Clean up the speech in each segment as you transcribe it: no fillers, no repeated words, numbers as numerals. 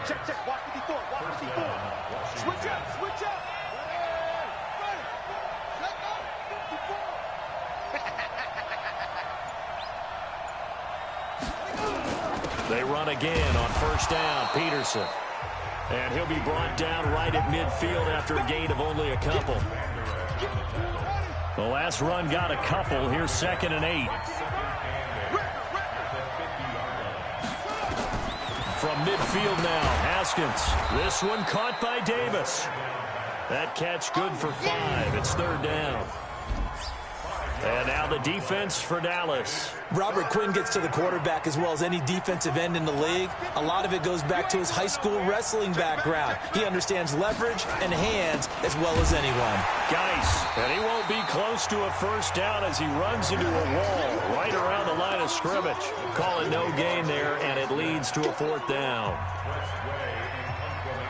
Check. Walk 54. Walk 54. Switch up. Switch up. They run again on first down. Peterson. And he'll be brought down right at midfield after a gain of only a couple. The last run got a couple. Here's 2nd and 8. From midfield now, Haskins. This one caught by Davis. That catch good for 5. It's 3rd down. And now the defense for Dallas. Robert Quinn gets to the quarterback as well as any defensive end in the league. A lot of it goes back to his high school wrestling background. He understands leverage and hands as well as anyone. Geis, and he won't be close to a first down as he runs into a wall right around the line of scrimmage. Call it no gain there, and it leads to a 4th down.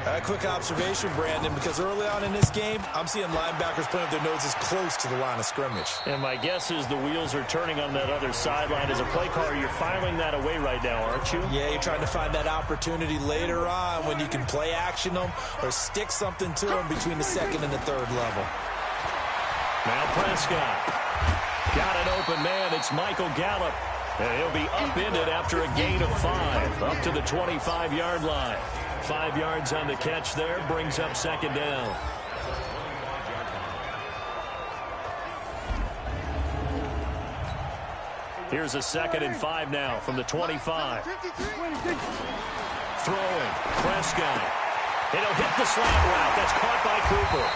A quick observation, Brandon, because early on in this game, I'm seeing linebackers putting up their noses close to the line of scrimmage. And my guess is the wheels are turning on that other sideline. As a play caller, you're filing that away right now, aren't you? Yeah, you're trying to find that opportunity later on when you can play action them or stick something to them between the 2nd and the 3rd level. Now Prescott. Got an open man. It's Michael Gallup. And he'll be upended after a gain of 5 up to the 25-yard line. 5 yards on the catch there, brings up 2nd down. Here's a 2nd and 5 now from the 25. Throwing, Prescott. It'll hit the slant route. That's caught by Cooper.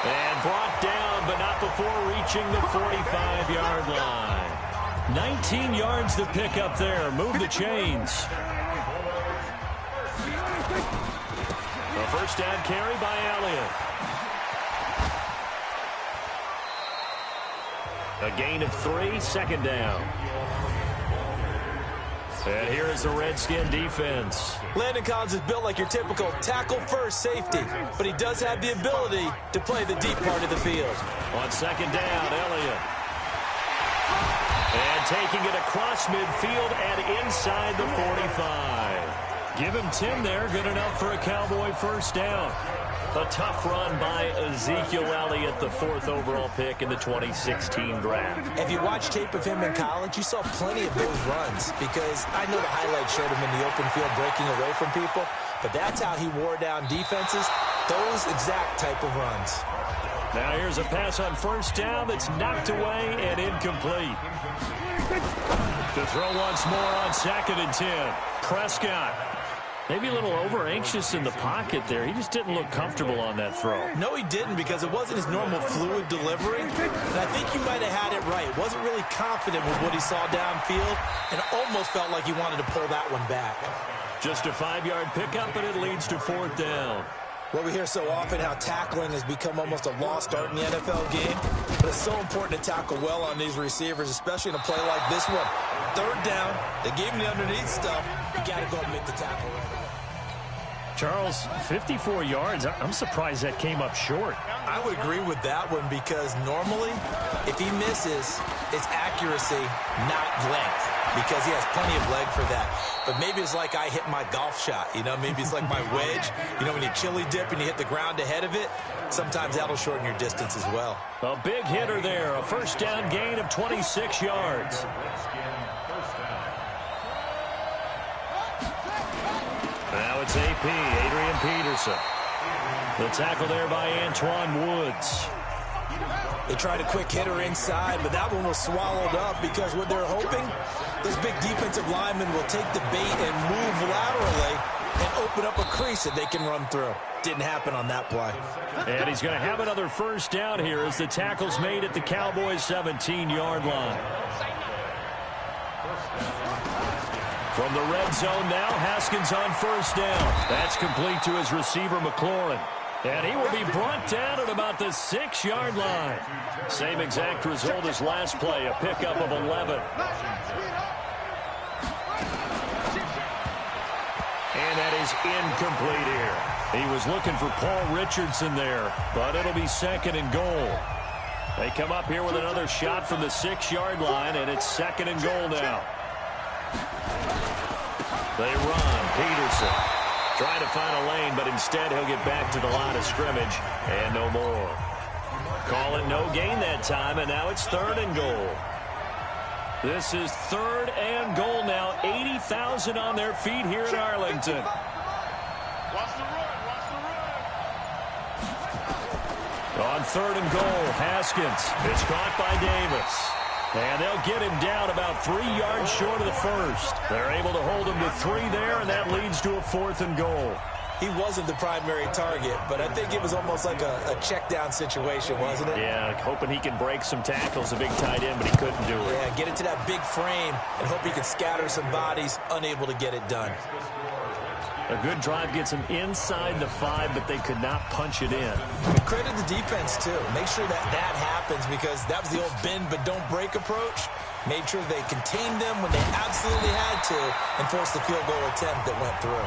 And brought down, but not before reaching the 45-yard line. 19 yards to pick up there. Move the chains. A first down carry by Elliott. A gain of 3, 2nd down. And here is the Redskin defense. Landon Collins is built like your typical tackle-first safety, but he does have the ability to play the deep part of the field. On 2nd down, Elliott. And taking it across midfield and inside the 45. Give him 10 there, good enough for a Cowboy first down. A tough run by Ezekiel Elliott, the 4th overall pick in the 2016 draft. If you watch tape of him in college, you saw plenty of those runs because I know the highlights showed him in the open field breaking away from people, but that's how he wore down defenses, those exact type of runs. Now here's a pass on first down that's knocked away and incomplete. To throw once more on 2nd and 10. Prescott. Maybe a little over-anxious in the pocket there. He just didn't look comfortable on that throw. No, he didn't because it wasn't his normal fluid delivery. And I think you might have had it right. Wasn't really confident with what he saw downfield and almost felt like he wanted to pull that one back. Just a 5-yard pickup, and it leads to 4th down. Well, we hear so often how tackling has become almost a lost art in the NFL game. But it's so important to tackle well on these receivers, especially in a play like this one. 3rd down, they gave him the underneath stuff. You got to go and make the tackle. Charles, 54 yards. I'm surprised that came up short. I would agree with that one because normally, if he misses, it's accuracy, not length, because he has plenty of leg for that. But maybe it's like I hit my golf shot, you know, maybe it's like my wedge. You know, when you chili dip and you hit the ground ahead of it, sometimes that'll shorten your distance as well. A big hitter there, a first down gain of 26 yards. Now it's AP, Adrian Peterson. The tackle there by Antoine Woods. They tried a quick hitter inside, but that one was swallowed up because what they're hoping, those big defensive linemen will take the bait and move laterally and open up a crease that they can run through. Didn't happen on that play. And he's going to have another first down here as the tackle's made at the Cowboys' 17-yard line. From the red zone now, Haskins on first down. That's complete to his receiver, McLaurin. And he will be brought down at about the 6-yard line. Same exact result as last play, a pickup of 11. And that is incomplete here. He was looking for Paul Richardson there, but it'll be 2nd and goal. They come up here with another shot from the 6-yard line, and it's 2nd and goal now. They run. Peterson. Trying to find a lane, but instead he'll get back to the line of scrimmage and no more. Call it no gain that time, and now it's 3rd and goal. This is 3rd and goal now. 80,000 on their feet here in Arlington. Watch the run. Watch the run. On 3rd and goal, Haskins. It's caught by Davis. And they'll get him down about 3 yards short of the first. They're able to hold him to 3 there, and that leads to a 4th and goal. He wasn't the primary target, but I think it was almost like a check down situation, wasn't it? Yeah, hoping he can break some tackles, a big tight end, but he couldn't do it. Yeah, get it to that big frame and hope he can scatter some bodies, unable to get it done. A good drive gets him inside the 5, but they could not punch it in. But credit the defense, too. Make sure that happens, because that was the old bend but don't break approach. Made sure they contained them when they absolutely had to and forced the field goal attempt that went through.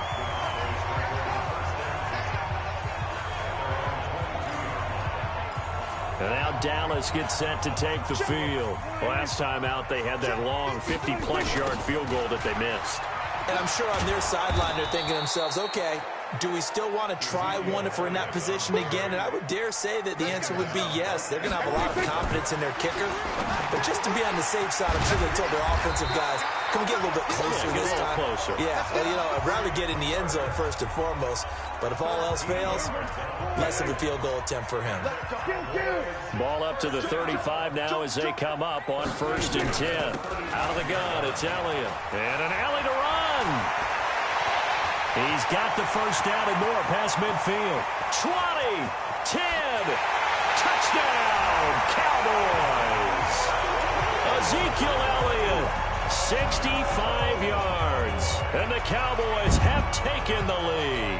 And now Dallas gets set to take the field. Last time out, they had that long 50-plus yard field goal that they missed. And I'm sure on their sideline they're thinking to themselves, okay, do we still want to try one if we're in that position again? And I would dare say that the answer would be yes. They're going to have a lot of confidence in their kicker. But just to be on the safe side, I'm sure they told their offensive guys, can we get a little bit closer this time? Closer. Yeah, well, you know, I'd rather get in the end zone first and foremost. But if all else fails, less of a field goal attempt for him. Ball up to the 35 now as they come up on 1st and 10. Out of the gun, it's Elliott. And an alley to run. He's got the first down and more past midfield. 20, 10, touchdown, Cowboys. Ezekiel Elliott, 65 yards. And the Cowboys have taken the lead.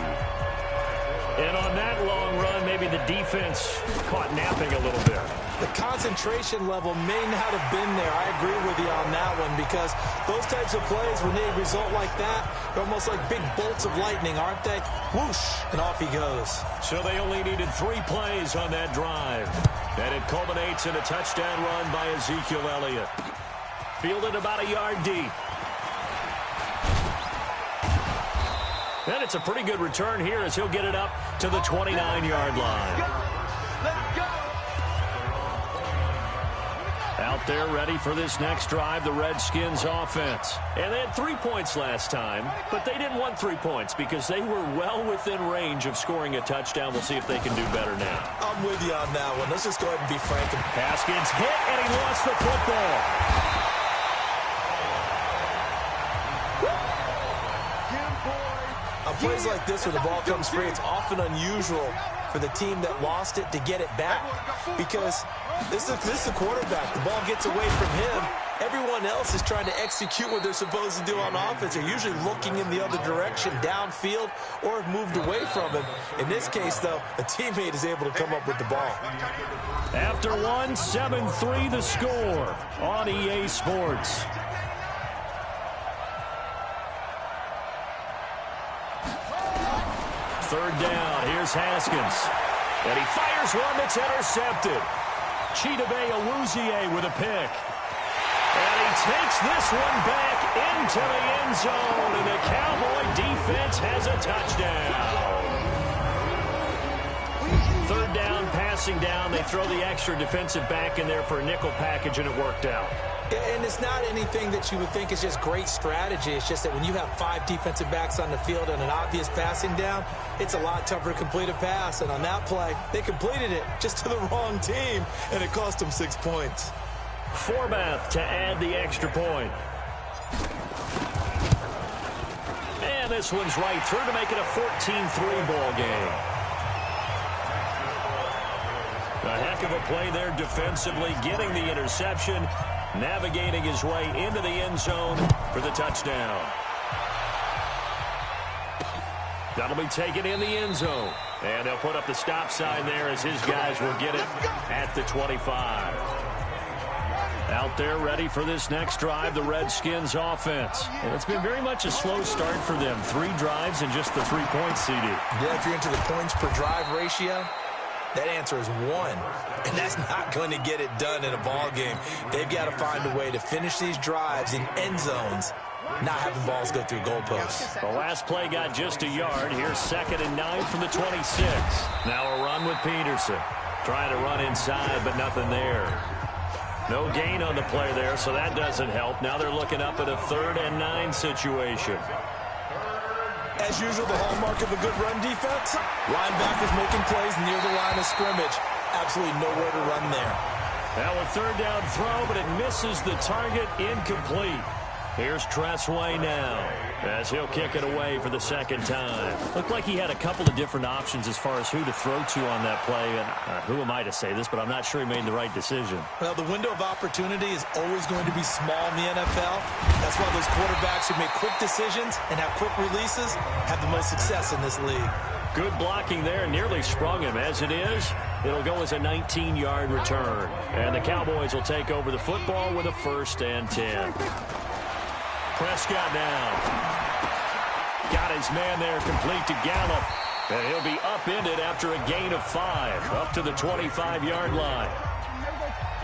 And on that long run, maybe the defense caught napping a little bit. The concentration level may not have been there. I agree with you on that one, because those types of plays, when they result like that, they're almost like big bolts of lightning, aren't they? Whoosh, and off he goes. So they only needed 3 plays on that drive. And it culminates in a touchdown run by Ezekiel Elliott. Fielded about a yard deep. And it's a pretty good return here as he'll get it up to the 29-yard line. Let's go. Out there ready for this next drive, the Redskins offense. And they had 3 points last time, but they didn't want 3 points because they were well within range of scoring a touchdown. We'll see if they can do better now. I'm with you on that one. Let's just go ahead and be frank. Haskins hit, and he lost the football. On plays like this where the ball comes free, it's often unusual for the team that lost it to get it back, because this is the quarterback. The ball gets away from him. Everyone else is trying to execute what they're supposed to do on offense. They're usually looking in the other direction, downfield, or have moved away from him. In this case, though, a teammate is able to come up with the ball. After one, 7-3 the score on EA Sports. Third down, here's Haskins. And he fires one that's intercepted. Chidobe Awuzie with a pick. And he takes this one back into the end zone, and the Cowboy defense has a touchdown. Third down, passing down. They throw the extra defensive back in there for a nickel package, and it worked out. And it's not anything that you would think is just great strategy. It's just that when you have 5 defensive backs on the field and an obvious passing down, it's a lot tougher to complete a pass. And on that play, they completed it just to the wrong team, and it cost them 6 points. Forbath to add the extra point. And this one's right through to make it a 14-3 ball game. A heck of a play there defensively, getting the interception, navigating his way into the end zone for the touchdown. That'll be taken in the end zone. And they'll put up the stop sign there as his guys will get it at the 25. Out there ready for this next drive, the Redskins offense. And it's been very much a slow start for them. 3 drives and just the 3 points, CD. Yeah, if you're into the points per drive ratio, that answer is 1. And that's not going to get it done in a ball game. They've got to find a way to finish these drives in end zones not having balls go through goalposts. The last play got just a yard. Here's 2nd and 9 from the 26. Now a run with Peterson. Trying to run inside, but nothing there. No gain on the play there, so that doesn't help. Now they're looking up at a 3rd and 9 situation. As usual, the hallmark of a good run defense, linebackers making plays near the line of scrimmage. Absolutely nowhere to run there. Now a 3rd down throw, but it misses the target, incomplete. Here's Tressway now as he'll kick it away for the 2nd time. Looked like he had a couple of different options as far as who to throw to on that play. And who am I to say this, but I'm not sure he made the right decision. Well, the window of opportunity is always going to be small in the NFL. That's why those quarterbacks who make quick decisions and have quick releases have the most success in this league. Good blocking there, nearly sprung him. As it is, it'll go as a 19-yard return. And the Cowboys will take over the football with a 1st and 10. Prescott now. Got his man there complete to Gallup. And he'll be upended after a gain of 5 up to the 25-yard line.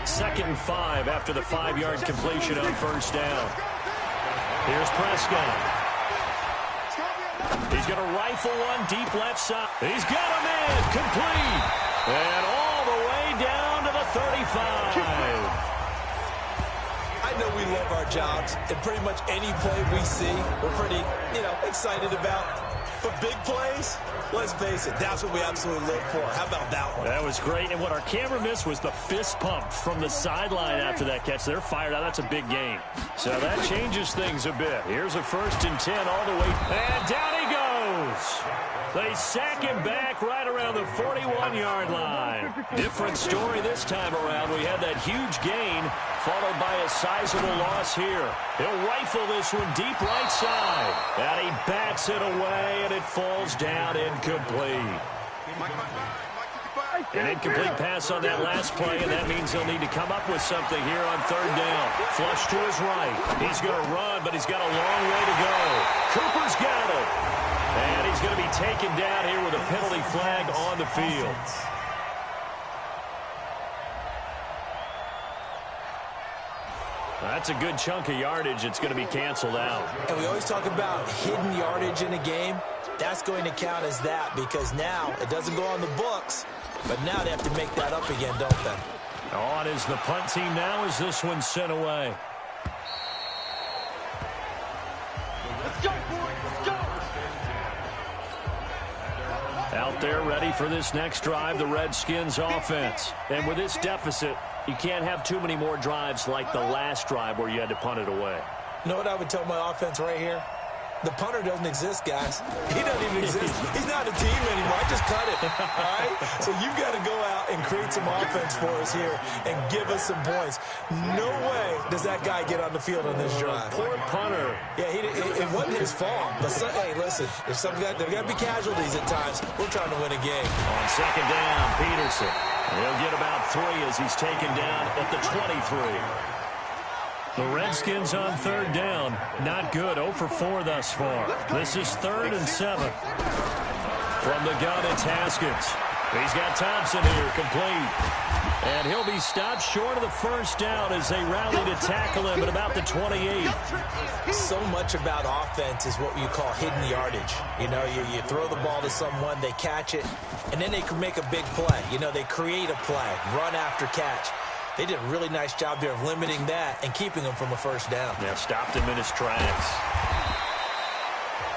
2nd and 5 after the 5-yard completion on 1st down. Here's Prescott. He's going to rifle one deep left side. He's got him in. Complete. And all the way down to the 35. I know we love our jobs, and pretty much any play we see, we're pretty, excited about. But big plays, let's face it, that's what we absolutely live for. How about that one? That was great, and what our camera missed was the fist pump from the sideline after that catch. They're fired out. That's a big game. So that changes things a bit. Here's a 1st and 10 all the way, and down he goes. They sack him back right around the 41-yard line. Different story this time around. We had that huge gain, followed by a sizable loss here. He'll rifle this one deep right side. And he bats it away, and it falls down incomplete. An incomplete pass on that last play, and that means he'll need to come up with something here on 3rd down. Flush to his right. He's going to run, but he's got a long way to go. Cooper's got it. And he's going to be taken down here with a penalty flag on the field. That's a good chunk of yardage. It's going to be canceled out. And we always talk about hidden yardage in a game. That's going to count as that because now it doesn't go on the books, but now they have to make that up again, don't they? On is the punt team now as this one's sent away. Let's go, boys. Let's go. Out there ready for this next drive, the Redskins offense. And with this deficit, you can't have too many more drives like the last drive where you had to punt it away. You know what I would tell my offense right here? The punter doesn't exist, guys. He doesn't even exist. He's not a team anymore. I just cut it, all right? So you've got to go out and create some offense for us here and give us some points. No way does that guy get on the field on this drive. Poor punter. Yeah, it wasn't his fault. But, hey, listen, there's got to be casualties at times. We're trying to win a game. On 2nd down, Peterson. He'll get about 3 as he's taken down at the 23. The Redskins on 3rd down. Not good. 0 for 4 thus far. This is 3rd and 7. From the gun, it's Haskins. He's got Thompson here, complete. And he'll be stopped short of the 1st down as they rally to tackle him at about the 28. So much about offense is what you call hidden yardage. You throw the ball to someone, they catch it, and then they can make a big play. They create a play, run after catch. They did a really nice job there of limiting that and keeping him from a 1st down. Yeah, stopped him in his tracks.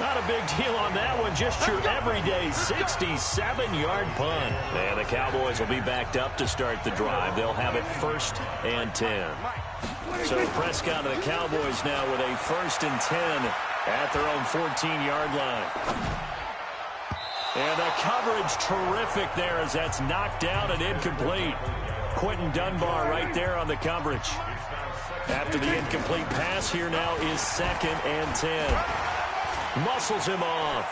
Not a big deal on that one. Just your everyday 67-yard punt. And the Cowboys will be backed up to start the drive. They'll have it 1st and 10. So Prescott of the Cowboys now with a 1st and 10 at their own 14-yard line. And the coverage terrific there as that's knocked down and incomplete. Quentin Dunbar right there on the coverage. After the incomplete pass, here now is 2nd and 10. Muscles him off.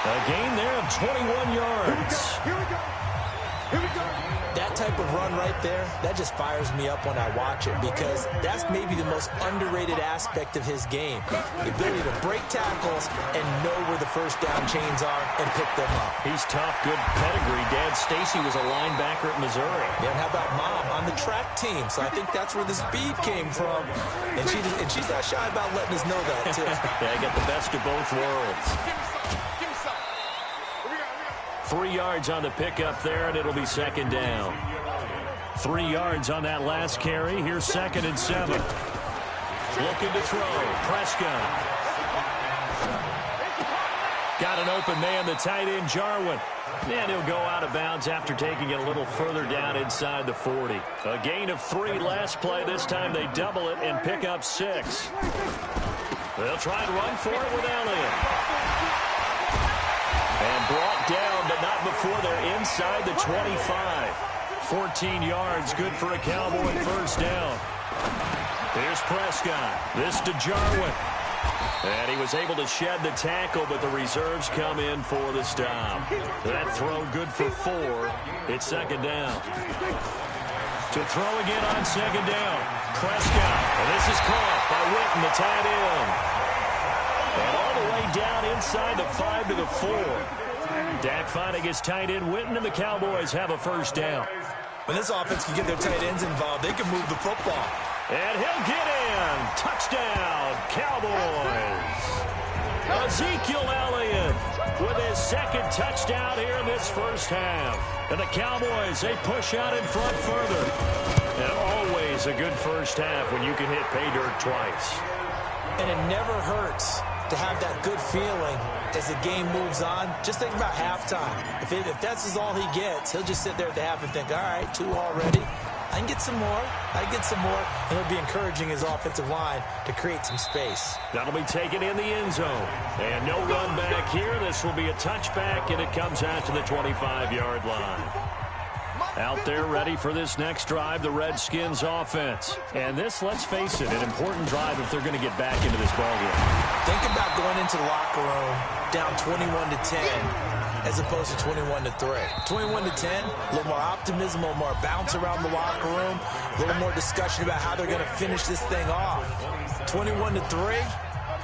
A gain there of 21 yards. Here we go. Here we go. That type of run right there, that just fires me up when I watch it because that's maybe the most underrated aspect of his game. The ability to break tackles and know where the first down chains are and pick them up. He's tough, good pedigree. Dad Stacy was a linebacker at Missouri. Yeah, and how about Mom on the track team? So I think that's where the speed came from. And she's not shy about letting us know that, too. Yeah, I got the best of both worlds. 3 yards on the pickup there, and it'll be second down. 3 yards on that last carry. Here's 2nd and 7. Looking to throw. Prescott. Got an open man, the tight end, Jarwin. And he'll go out of bounds after taking it a little further down inside the 40. A gain of 3 last play. This time they double it and pick up 6. They'll try and run for it with Elliott. And brought down, but not before they're inside the 25. 14 yards, good for a Cowboy first down. Here's Prescott. This to Jarwin. And he was able to shed the tackle, but the reserves come in for the stop. That throw good for 4. It's second down. To throw again on second down. Prescott. And this is caught by Witten, the tight end. And all the way down inside the 5 to the 4. Dak finding his tight end Witten, and the Cowboys have a first down. When this offense can get their tight ends involved, they can move the football. And he'll get in. Touchdown, Cowboys. Ezekiel Elliott with his 2nd touchdown here in this first half. And the Cowboys, they push out in front further. And always a good first half when you can hit pay dirt twice. And it never hurts to have that good feeling as the game moves on. Just think about halftime. If that's all he gets, he'll just sit there at the half and think, all right, 2 already. I can get some more. I can get some more. And he'll be encouraging his offensive line to create some space. That'll be taken in the end zone. And no run back here. This will be a touchback, and it comes out to the 25-yard line. Out there ready for this next drive, the Redskins offense. And this, let's face it, an important drive if they're going to get back into this ballgame. Think about going into the locker room down 21-10 as opposed to 21-3. 21-10, a little more optimism, a little more bounce around the locker room, a little more discussion about how they're going to finish this thing off. 21-3,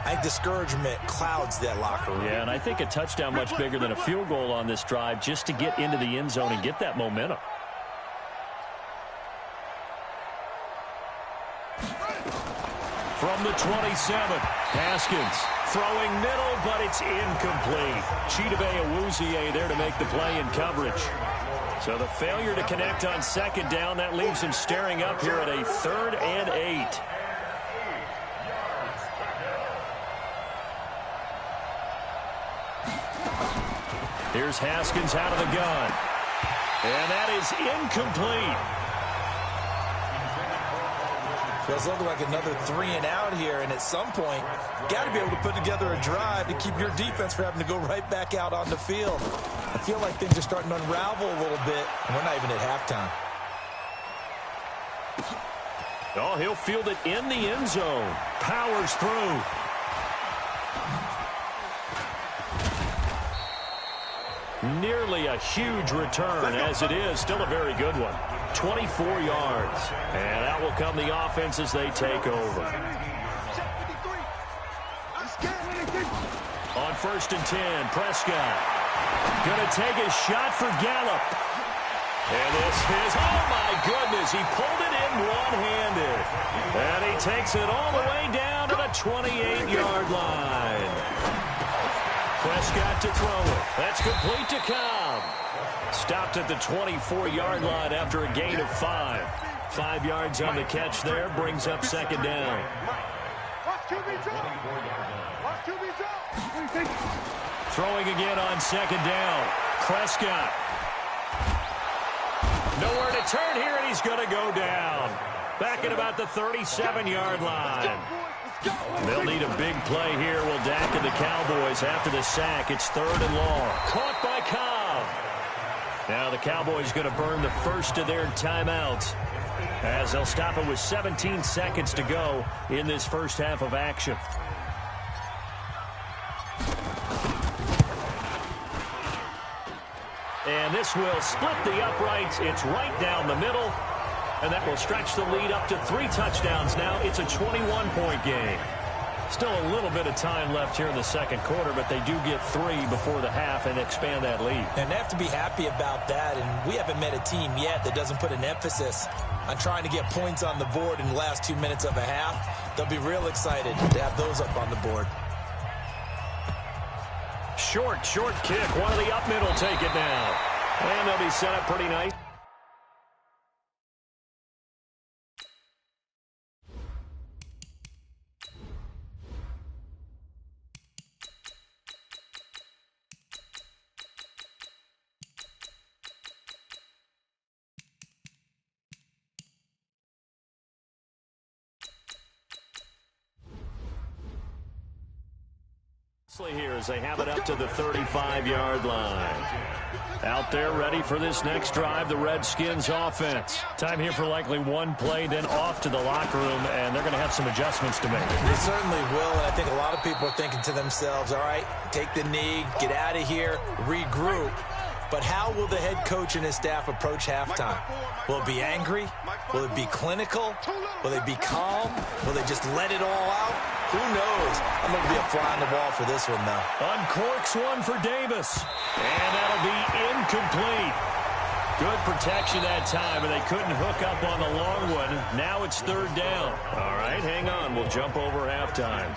I think discouragement clouds that locker room. Yeah, and I think a touchdown much bigger than a field goal on this drive just to get into the end zone and get that momentum. From the 27, Haskins throwing middle, but it's incomplete. Chidobe Awuzie there to make the play in coverage. So the failure to connect on second down, that leaves him staring up here at a 3rd and 8. Here's Haskins out of the gun. And that is incomplete. It's looking like another 3 and out here, and at some point, got to be able to put together a drive to keep your defense from having to go right back out on the field. I feel like things are starting to unravel a little bit, and we're not even at halftime. Oh, he'll field it in the end zone. Powers through. Nearly a huge return, as it is. Still a very good one. 24 yards. And out will come the offense as they take over. On 1st and 10, Prescott. Going to take a shot for Gallup. And this is, oh my goodness, he pulled it in one-handed. And he takes it all the way down to the 28-yard line. Prescott to throw it. That's complete to Cobb. Stopped at the 24-yard line after a gain of 5. 5 yards on the catch there, brings up second down. Throwing again on second down. Prescott. Nowhere to turn here, and he's going to go down. Back at about the 37-yard line. They'll need a big play here. Will Dak and the Cowboys after the sack. It's 3rd and long. Caught by Cobb. Now the Cowboys going to burn the first of their timeouts as they'll stop it with 17 seconds to go in this first half of action. And this will split the uprights. It's right down the middle. And that will stretch the lead up to 3 touchdowns now. It's a 21-point game. Still a little bit of time left here in the second quarter, but they do get 3 before the half and expand that lead. And they have to be happy about that, and we haven't met a team yet that doesn't put an emphasis on trying to get points on the board in the last 2 minutes of a half. They'll be real excited to have those up on the board. Short kick. One of the up middle take it down. And they'll be set up pretty nice. Here as they have it up to the 35-yard line. Out there ready for this next drive, the Redskins offense. Time here for likely one play, then off to the locker room, and they're going to have some adjustments to make. They certainly will, and I think a lot of people are thinking to themselves, all right, take the knee, get out of here, regroup. But how will the head coach and his staff approach halftime? Will it be angry? Will it be clinical? Will they be calm? Will they just let it all out? Who knows? I'm going to be a fly on the wall for this one, though. Uncorks one for Davis. And that'll be incomplete. Good protection that time, and they couldn't hook up on the long one. Now it's 3rd down. All right, hang on. We'll jump over halftime.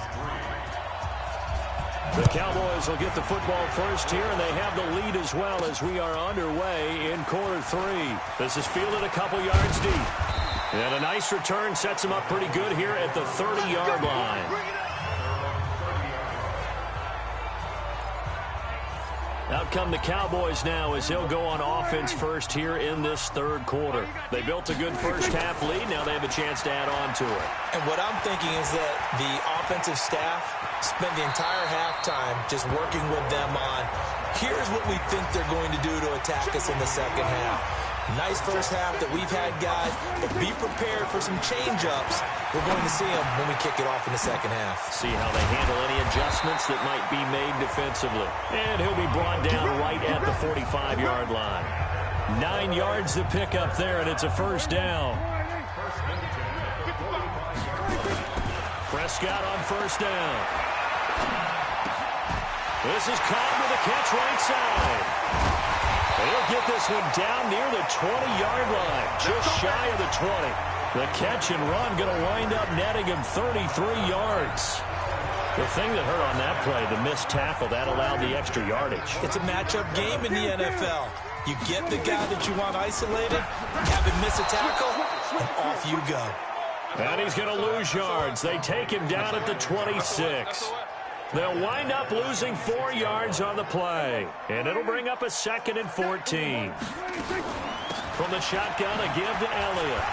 The Cowboys will get the football first here, and they have the lead as well as we are underway in quarter 3. This is fielded a couple yards deep. And a nice return sets them up pretty good here at the 30-yard line. Out come the Cowboys now as they'll go on offense first here in this 3rd quarter. They built a good first-half lead. Now they have a chance to add on to it. And what I'm thinking is that the offensive staff spent the entire halftime just working with them on, here's what we think they're going to do to attack us in the second half. Nice first half that we've had, guys, but be prepared for some change-ups. We're going to see them when we kick it off in the second half. See how they handle any adjustments that might be made defensively. And he'll be brought down right at the 45-yard line. 9 yards to pick up there, and it's a first down. Prescott on first down. This is caught with a catch right side. He'll get this one down near the 20-yard line, just shy of the 20. The catch and run going to wind up netting him 33 yards. The thing that hurt on that play, the missed tackle, that allowed the extra yardage. It's a matchup game in the NFL. You get the guy that you want isolated, have him miss a tackle, and off you go. And he's going to lose yards. They take him down at the 26. They'll wind up losing 4 yards on the play. And it'll bring up a 2nd and 14. From the shotgun, a give to Elliott.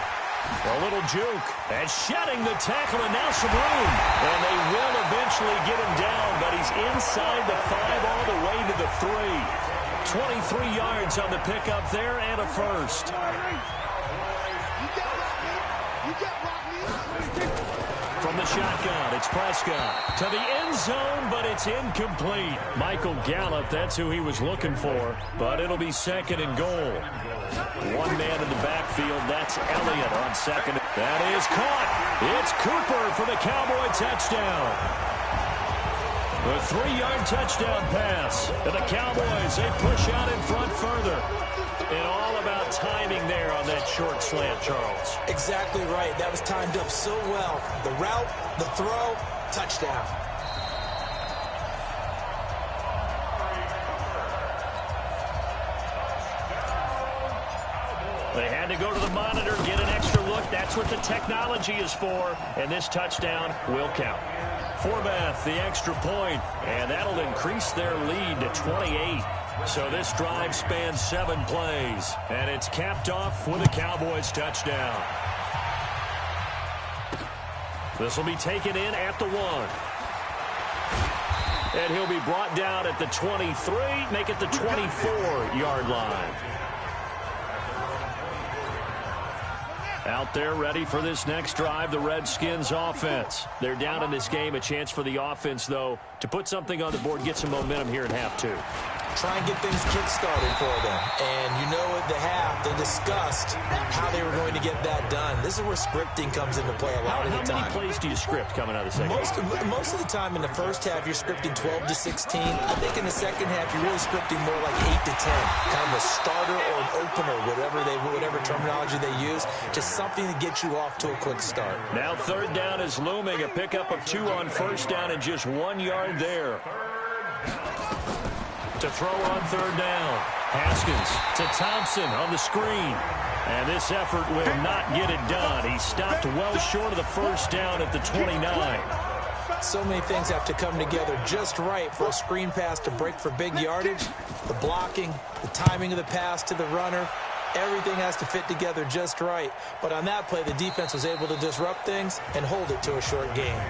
A little juke. And shedding the tackle, and now some room. And they will eventually get him down, but he's inside the 5 all the way to the 3. 23 yards on the pickup there and a first. From the shotgun, it's Prescott to the end zone, but it's incomplete. Michael Gallup, that's who he was looking for, but it'll be 2nd and goal. One man in the backfield, that's Elliott on 2nd. That is caught. It's Cooper for the Cowboy touchdown. The 3-yard touchdown pass. And the Cowboys, they push out in front further. And all about timing there on that short slant, Charles. Exactly right. That was timed up so well. The route, the throw, touchdown. They had to go to the monitor, get an extra look. That's what the technology is for. And this touchdown will count. Forbath, the extra point, and that'll increase their lead to 28. So this drive spans 7 plays, and it's capped off with a Cowboys touchdown. This will be taken in at the 1. And he'll be brought down at the 23, make it the 24-yard line. Out there ready for this next drive, the Redskins offense. They're down in this game. A chance for the offense, though, to put something on the board, get some momentum here in half 2. try and get things kick-started for them. And you know at the half, they discussed how they were going to get that done. This is where scripting comes into play a lot of the time. How many plays do you script coming out of the second half? Most of the time in the first half, you're scripting 12 to 16. I think in the second half, you're really scripting more like 8 to 10. Kind of a starter or an opener, whatever terminology they use. Just something to get you off to a quick start. Now third down is looming. A pickup of 2 on first down and just 1 yard there. To throw on third down. Haskins to Thompson on the screen. And this effort will not get it done. He stopped well short of the first down at the 29. So many things have to come together just right for a screen pass to break for big yardage. The blocking, the timing of the pass to the runner, everything has to fit together just right. But on that play, the defense was able to disrupt things and hold it to a short gain.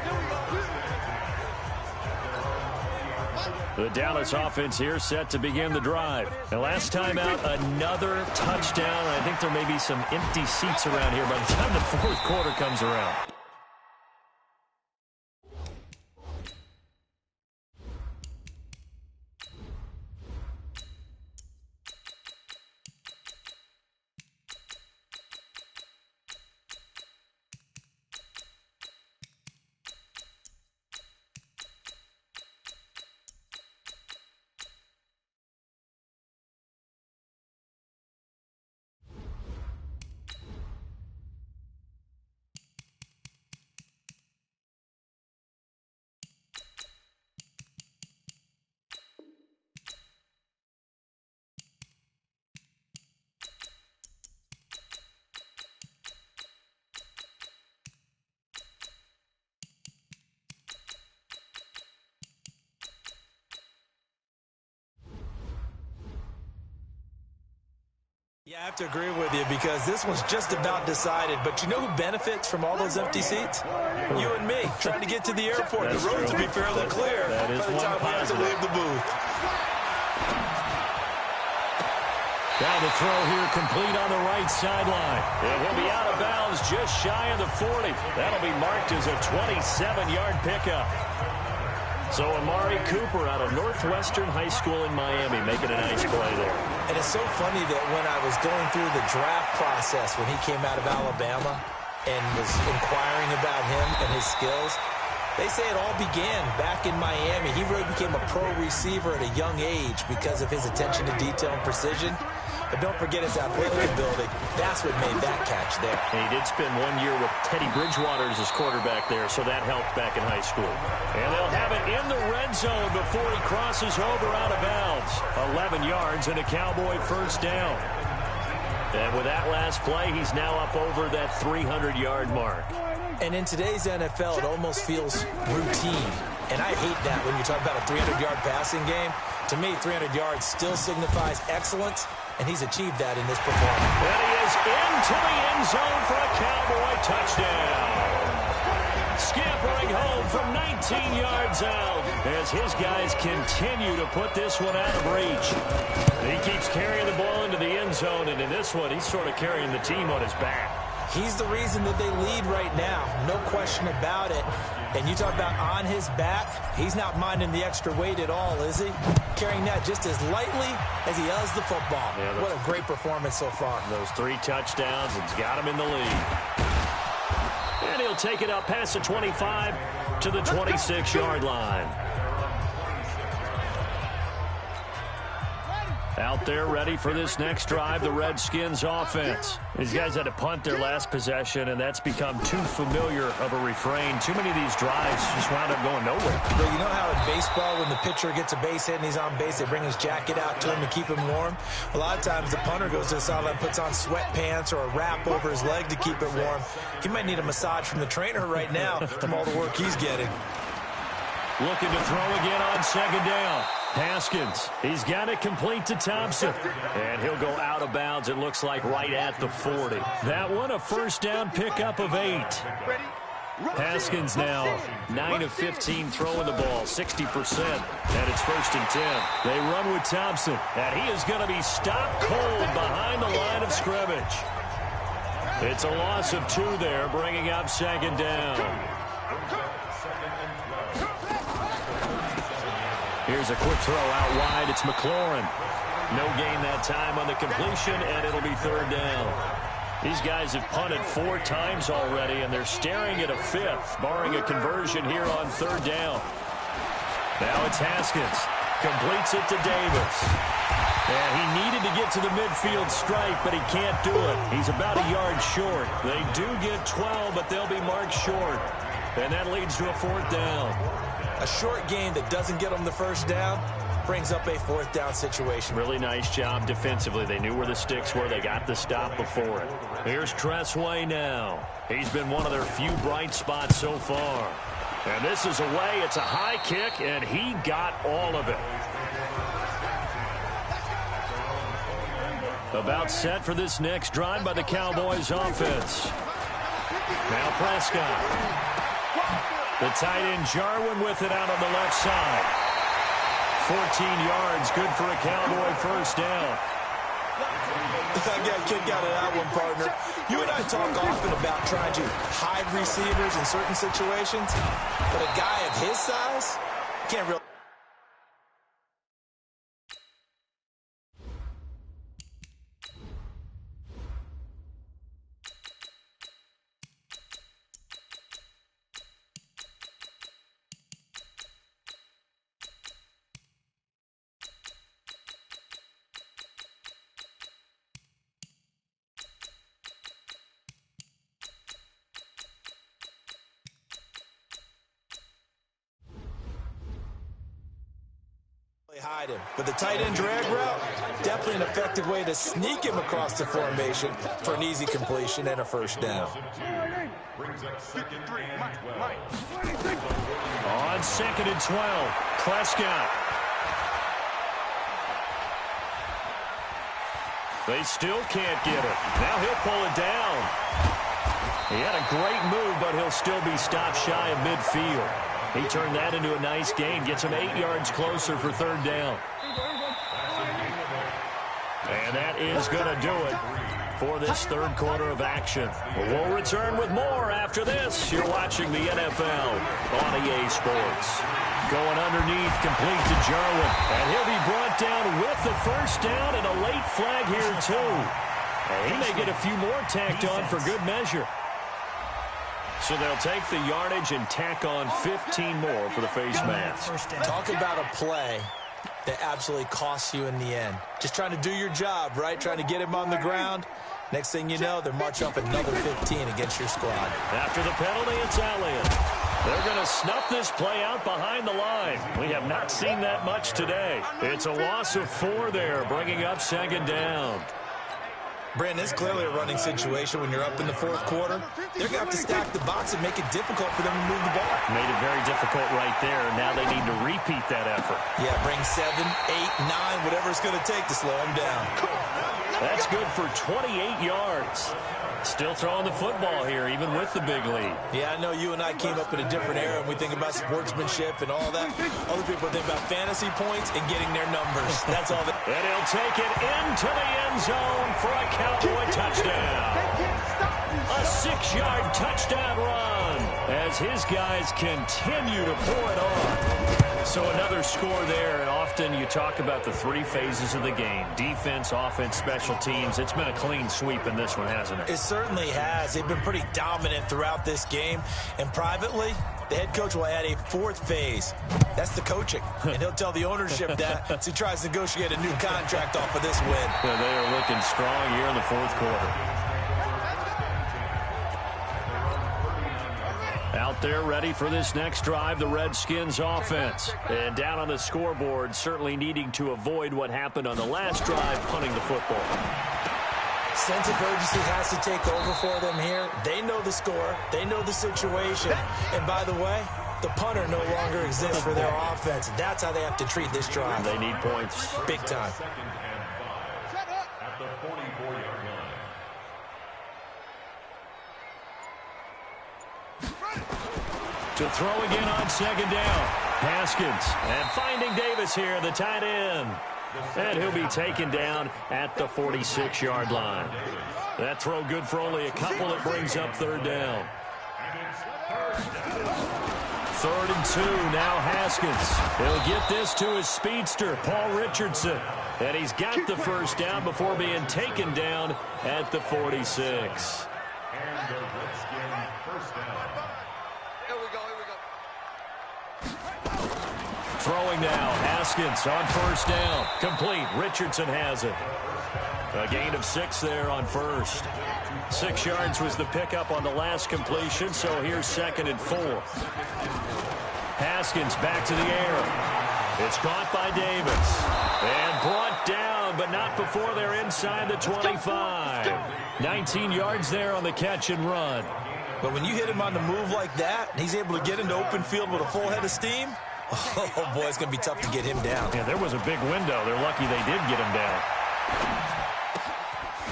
The Dallas offense here set to begin the drive. And last time out, another touchdown. I think there may be some empty seats around here by the time the fourth quarter comes around. Yeah, I have to agree with you because this one's just about decided. But you know who benefits from all those empty seats? You and me, trying to get to the airport. The roads will be fairly clear by the time we have to leave the booth. Now the throw here complete on the right sideline. And he'll be out of bounds just shy of the 40. That'll be marked as a 27-yard pickup. So Amari Cooper out of Northwestern High School in Miami making a nice play there. And it's so funny that when I was going through the draft process when he came out of Alabama and was inquiring about him and his skills, they say it all began back in Miami. He really became a pro receiver at a young age because of his attention to detail and precision. But don't forget his athletic ability. That's what made that catch there. And he did spend 1 year with Teddy Bridgewater as his quarterback there, so that helped back in high school. And they'll have it in the red zone before he crosses over out of bounds. 11 yards and a Cowboy first down. And with that last play, he's now up over that 300-yard mark. And in today's NFL, it almost feels routine. And I hate that when you talk about a 300-yard passing game. To me, 300 yards still signifies excellence, and he's achieved that in this performance. And he is into the end zone for a Cowboy touchdown. Scampering home from 19 yards out as his guys continue to put this one out of reach. He keeps carrying the ball into the end zone, and in this one, he's sort of carrying the team on his back. He's the reason that they lead right now, no question about it. And you talk about on his back, he's not minding the extra weight at all, is he? Carrying that just as lightly as he does the football. Yeah, what a great performance so far. Those 3 touchdowns, it's got him in the lead. And he'll take it up past the 25 to the 26-yard line. Out there ready for this next drive, the Redskins offense. These guys had to punt their last possession, and that's become too familiar of a refrain. Too many of these drives just wound up going nowhere. But you know how in baseball, when the pitcher gets a base hit and he's on base, they bring his jacket out to him to keep him warm? A lot of times the punter goes to the sideline, puts on sweatpants or a wrap over his leg to keep it warm. He might need a massage from the trainer right now from all the work he's getting. Looking to throw again on second down. Haskins, he's got it complete to Thompson. And he'll go out of bounds, it looks like, right at the 40. That one, a first down pickup of 8. Haskins now 9 of 15 throwing the ball, 60%. And it's 1st and 10. They run with Thompson. And he is going to be stopped cold behind the line of scrimmage. It's a loss of 2 there, bringing up second down. Here's a quick throw out wide. It's McLaurin. No gain that time on the completion, and it'll be third down. These guys have punted 4 times already, and they're staring at a 5th, barring a conversion here on third down. Now it's Haskins. Completes it to Davis. And he needed to get to the midfield stripe, but he can't do it. He's about a yard short. They do get 12, but they'll be marked short. And that leads to a 4th down. A short gain that doesn't get them the first down brings up a 4th down situation. Really nice job defensively. They knew where the sticks were. They got the stop before it. Here's Tressway now. He's been one of their few bright spots so far. And this is away. It's a high kick, and he got all of it. About set for this next drive by the Cowboys offense. Now Prescott. The tight end Jarwin with it out on the left side. 14 yards, good for a Cowboy first down. I got a kick out of that one, partner. You and I talk often about trying to hide receivers in certain situations, but a guy of his size can't really. Hide him. But the tight end drag route, definitely an effective way to sneak him across the formation for an easy completion and a first down. On 2nd and 12, Prescott. They still can't get it. Now he'll pull it down. He had a great move, but he'll still be stopped shy of midfield. He turned that into a nice gain, gets him 8 yards closer for third down. And that is going to do it for this third quarter of action. We'll return with more after this. You're watching the NFL on EA Sports. Going underneath, complete to Jarwin. And he'll be brought down with the first down and a late flag here, too. And he may get a few more tacked on for good measure. So they'll take the yardage and tack on 15 more for the face mask. Talk about a play that absolutely costs you in the end. Just trying to do your job, right? Trying to get him on the ground. Next thing you know, they're marching up another 15 against your squad. After the penalty, it's Elliott. They're going to snuff this play out behind the line. We have not seen that much today. It's a loss of 4 there, bringing up 2nd down. Brandon, it's clearly a running situation when you're up in the 4th quarter. They're going to have to stack the box and make it difficult for them to move the ball. Made it very difficult right there. Now they need to repeat that effort. Yeah, bring 7, 8, 9, whatever it's going to take to slow them down. That's good for 28 yards. Still throwing the football here, even with the big lead. Yeah, I know you and I came up in a different era, and we think about sportsmanship and all that. Other people think about fantasy points and getting their numbers. That's all. And he'll take it into the end zone for a Cowboy touchdown. A 6-yard touchdown run as his guys continue to pour it on. So another score there, and often you talk about the 3 phases of the game. Defense, offense, special teams. It's been a clean sweep in this one, hasn't it? It certainly has. They've been pretty dominant throughout this game. And privately, the head coach will add a 4th phase. That's the coaching. And he'll tell the ownership that as he tries to negotiate a new contract off of this win. So they are looking strong here in the 4th quarter. Out there ready for this next drive, the Redskins offense. And down on the scoreboard, certainly needing to avoid what happened on the last drive, punting the football. Sense of urgency has to take over for them here. They know the score. They know the situation. And by the way, the punter no longer exists for their offense. That's how they have to treat this drive. They need points. Big time. To throw again on 2nd down. Haskins. And finding Davis here, the tight end. And he'll be taken down at the 46-yard line. That throw good for only a couple. It brings up 3rd down. 3rd and 2. Now Haskins. He'll get this to his speedster, Paul Richardson. And he's got the first down before being taken down at the 46. And the Redskins first down. Here we go. Throwing now, Haskins on 1st down. Complete. Richardson has it. A gain of 6 there on 1st. 6 yards was the pickup on the last completion, so here's 2nd and 4. Haskins back to the air. It's caught by Davis. And brought down, but not before they're inside the 25. 19 yards there on the catch and run. But when you hit him on the move like that, and he's able to get into open field with a full head of steam, oh, boy, it's going to be tough to get him down. Yeah, there was a big window. They're lucky they did get him down.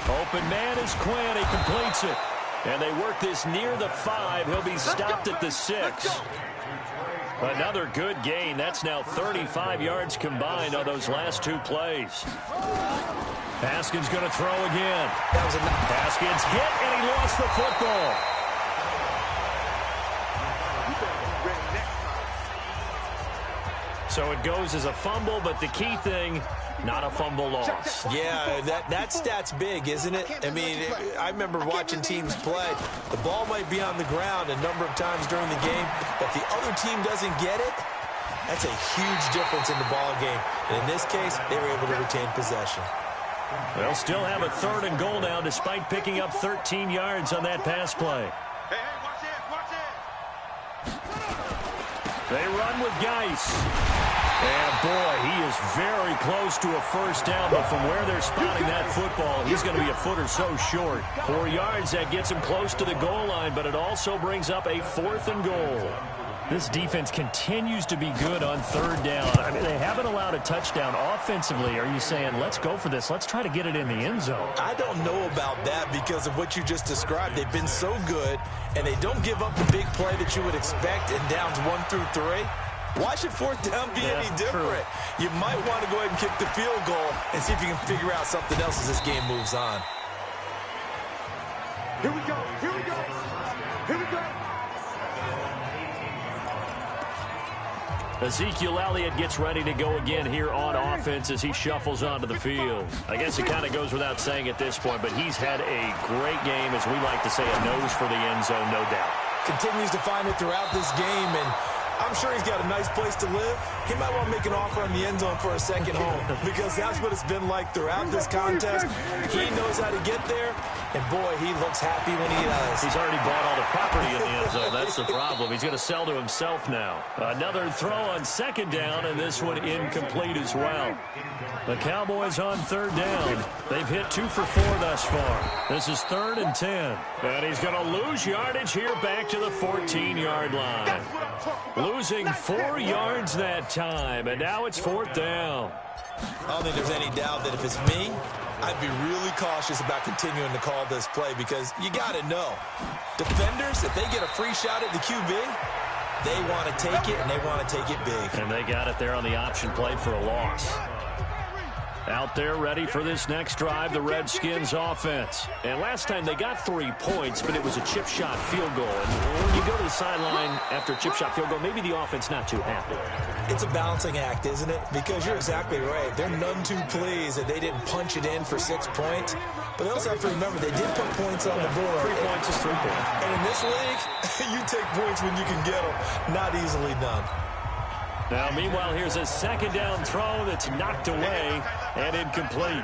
Open man is Quinn. He completes it. And they work this near the 5. He'll be stopped at the 6. Another good gain. That's now 35 yards combined on those last 2 plays. Haskins going to throw again. Haskins hit, and he lost the football. So it goes as a fumble, but the key thing, not a fumble loss. Yeah, that stat's big, isn't it? I mean, I remember watching teams play. The ball might be on the ground a number of times during the game, but if the other team doesn't get it, that's a huge difference in the ball game. And in this case, they were able to retain possession. They'll still have a 3rd and goal now, despite picking up 13 yards on that pass play. Hey, watch it. They run with Geis. And, boy, he is very close to a 1st down, but from where they're spotting that football, he's going to be a foot or so short. 4 yards, that gets him close to the goal line, but it also brings up a 4th and goal. This defense continues to be good on 3rd down. I mean, they haven't allowed a touchdown offensively. Are you saying, let's go for this, let's try to get it in the end zone? I don't know about that because of what you just described. They've been so good, and they don't give up the big play that you would expect in downs 1 through 3. Why should 4th down be any different? True. You might want to go ahead and kick the field goal and see if you can figure out something else as this game moves on. Here we go. Here we go. Here we go. Ezekiel Elliott gets ready to go again here on offense as he shuffles onto the field. I guess it kind of goes without saying at this point, but he's had a great game, as we like to say, a nose for the end zone, no doubt. Continues to find it throughout this game, and I'm sure he's got a nice place to live. He might want to make an offer on the end zone for a second home because that's what it's been like throughout this contest. He knows how to get there, and boy, he looks happy when he does. He's already bought all the property in the end zone. That's the problem. He's going to sell to himself now. Another throw on 2nd down, and this one incomplete as well. The Cowboys on 3rd down. They've hit 2 for 4 thus far. This is 3rd and 10. And he's going to lose yardage here back to the 14-yard line. Losing 4 yards that time, and now it's 4th down. I don't think there's any doubt that if it's me, I'd be really cautious about continuing to call this play because you got to know. Defenders, if they get a free shot at the QB, they want to take it, and they want to take it big. And they got it there on the option play for a loss. Out there ready for this next drive, the Redskins offense. And last time they got 3 points, but it was a chip shot field goal. And when you go to the sideline after a chip shot field goal, maybe the offense not too happy. It's a balancing act, isn't it? Because you're exactly right. They're none too pleased that they didn't punch it in for 6 points. But they also have to remember they did put points on the board. 3 points is 3 points. And in this league, you take points when you can get them. Not easily done. Now, meanwhile, here's a 2nd down throw that's knocked away and incomplete.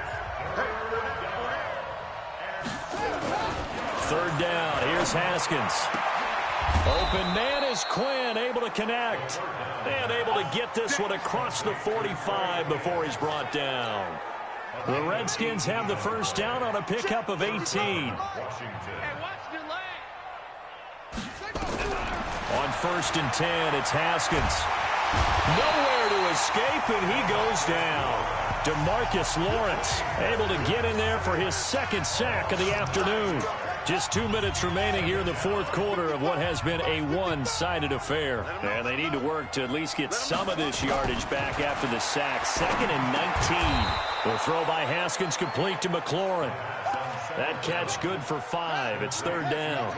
3rd down. Here's Haskins. Open man is Quinn, able to connect. And able to get this one across the 45 before he's brought down. The Redskins have the 1st down on a pickup of 18. On 1st and 10, it's Haskins. Nowhere to escape, and he goes down. DeMarcus Lawrence able to get in there for his 2nd sack of the afternoon. Just 2 minutes remaining here in the 4th quarter of what has been a one-sided affair. And they need to work to at least get some of this yardage back after the sack. 2nd and 19. The throw by Haskins complete to McLaurin. That catch good for 5. It's 3rd down.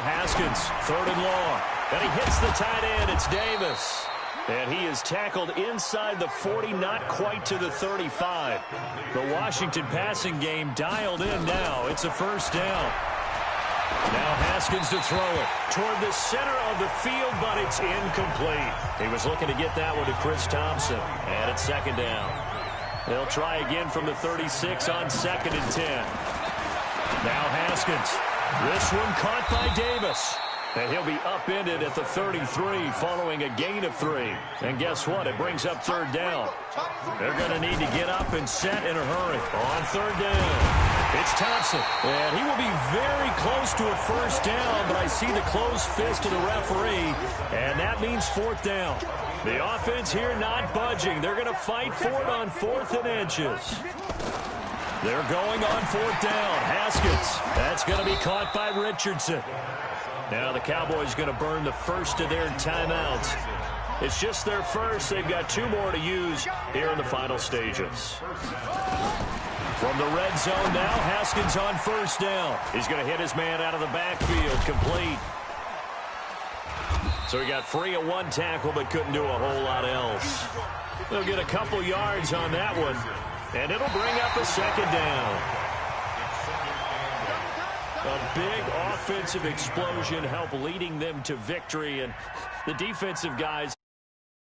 Now Haskins, 3rd and long. And he hits the tight end. It's Davis. And he is tackled inside the 40, not quite to the 35. The Washington passing game dialed in now. It's a 1st down. Now Haskins to throw it toward the center of the field, but it's incomplete. He was looking to get that one to Chris Thompson. And it's 2nd down. They'll try again from the 36 on 2nd and 10. Now Haskins. This one caught by Davis. And he'll be upended at the 33 following a gain of 3. And guess what? It brings up 3rd down. They're going to need to get up and set in a hurry. On 3rd down, it's Thompson. And he will be very close to a 1st down, but I see the closed fist of the referee, and that means 4th down. The offense here not budging. They're going to fight for it on 4th and inches. They're going on 4th down. Haskins. That's going to be caught by Richardson. Now the Cowboys going to burn the first of their timeouts. It's just their first. They've got 2 more to use here in the final stages. From the red zone now, Haskins on 1st down. He's going to hit his man out of the backfield, complete. So he got free of 1 tackle, but couldn't do a whole lot else. They'll get a couple yards on that one, and it'll bring up a 2nd down. A big offensive explosion helped leading them to victory, and the defensive guys